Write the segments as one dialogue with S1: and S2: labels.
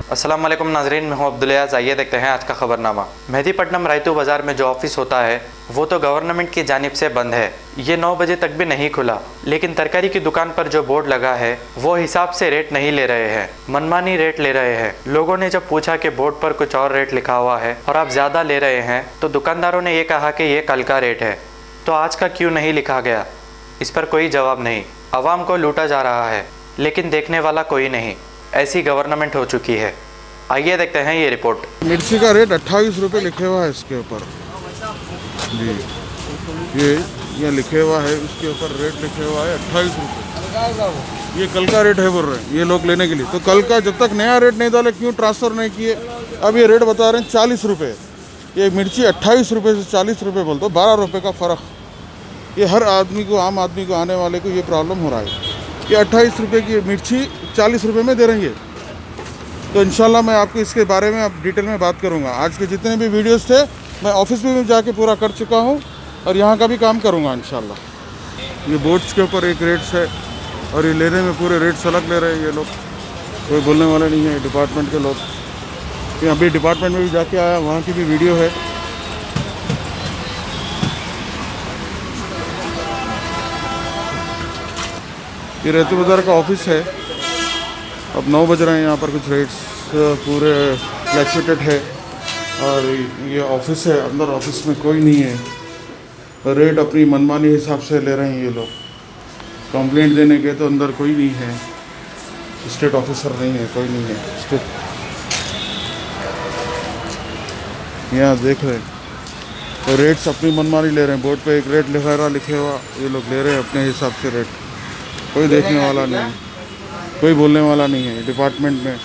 S1: अस्सलाम वालेकुम नाजरीन, मैं हूं अब्दुल-याज़। आइए देखते हैं आज का खबरनामा। मेहदीपट्टनम रायतू बाज़ार में जो ऑफिस होता है वो तो गवर्नमेंट की जानिब से बंद है। ये 9 बजे तक भी नहीं खुला, लेकिन तरकारी की दुकान पर जो बोर्ड लगा है वो हिसाब से रेट नहीं ले रहे हैं, मनमानी रेट ले रहे हैं। लोगों ने जब पूछा कि बोर्ड पर कुछ और रेट लिखा हुआ है और आप ज़्यादा ले रहे हैं, तो दुकानदारों ने ये कहा कि ये कल का रेट है, तो आज का क्यों नहीं लिखा गया। इस पर कोई जवाब नहीं। आवाम को लूटा जा रहा है, लेकिन देखने वाला कोई नहीं। ऐसी गवर्नमेंट हो चुकी है। आइए देखते हैं ये रिपोर्ट।
S2: मिर्ची का रेट 28 रुपये लिखे हुआ है इसके ऊपर जी। ये लिखे हुआ है, इसके ऊपर रेट लिखे हुआ है 28 रुपये। ये कल का रेट है बोल रहे हैं ये लोग लेने के लिए। तो कल का जब तक नया रेट नहीं डाले क्यों ट्रांसफ़र नहीं किए। अब ये रेट बता रहे हैं 40 रुपये। ये मिर्ची 28 रुपये से 40 रुपये बोल दो, 12 रुपये का फ़र्क। ये हर आदमी को, आम आदमी को, आने वाले को ये प्रॉब्लम हो रहा है। ये 28 रुपये की मिर्ची 40 रुपये में दे रही है। तो इंशाल्लाह मैं आपको इसके बारे में अब डिटेल में बात करूंगा। आज के जितने भी वीडियोस थे मैं ऑफिस में भी जाके पूरा कर चुका हूं और यहां का भी काम करूंगा इंशाल्लाह। ये बोर्ड्स के ऊपर एक रेट्स है और ये लेने में पूरे रेट्स अलग ले रहे हैं ये लोग। कोई बोलने वाले नहीं है डिपार्टमेंट के लोग। ये अभी डिपार्टमेंट में भी जाके आया, वहाँ की भी वीडियो है। ये रैतू बाज़ार का ऑफिस है। अब 9 बज रहे हैं, यहाँ पर कुछ रेट्स पूरे फ्लैक्चुएटेड है और ये ऑफिस है। अंदर ऑफिस में कोई नहीं है। रेट अपनी मनमानी हिसाब से ले रहे हैं ये लोग। कंप्लेंट देने के तो अंदर कोई नहीं है, स्टेट ऑफिसर नहीं है, कोई नहीं है स्टेट। यहाँ देख रहे हैं तो रेट्स अपनी मनमानी ले रहे हैं। बोर्ड पे एक रेट लिखे हुआ, ये लोग ले रहे हैं अपने हिसाब से रेट। कोई देखने वाला नहीं, कोई बोलने वाला नहीं है डिपार्टमेंट में।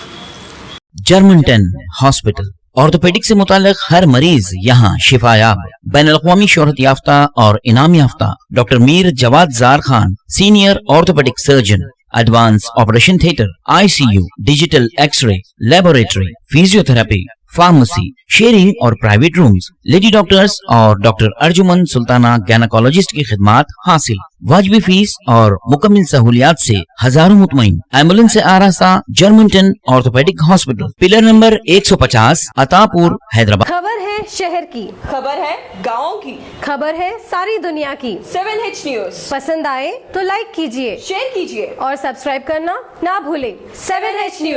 S3: जर्मनटन हॉस्पिटल ऑर्थोपेडिक से मुताल्लिक हर मरीज यहाँ शिफायाब। बैनुल-अक़वामी शोहरत याफ्ता और इनाम याफ्ता doctor Mir Jawad Jar Khan, senior orthopedic surgeon, advance operation theatre, ICU, digital x ray, laboratory, physiotherapy, pharmacy, sharing और प्राइवेट रूम्स, लेडी डॉक्टर्स और डॉक्टर अर्जुमन सुल्ताना गैनकोलॉजिस्ट की खिदमात हासिल। वाजिबी फीस और मुकम्मल सहूलियात से हजारों मुतमईन। एम्बुलेंस से आरास्ता Germantown orthopedic hospital, pillar number 150, Attapur, Hyderabad.
S4: खबर है शहर की,
S5: खबर है गाँव की,
S4: खबर है सारी दुनिया की।
S5: 7H न्यूज
S4: पसंद आए तो लाइक कीजिए,
S5: शेयर कीजिए
S4: और सब्सक्राइब करना ना भूलें।
S5: 7H news.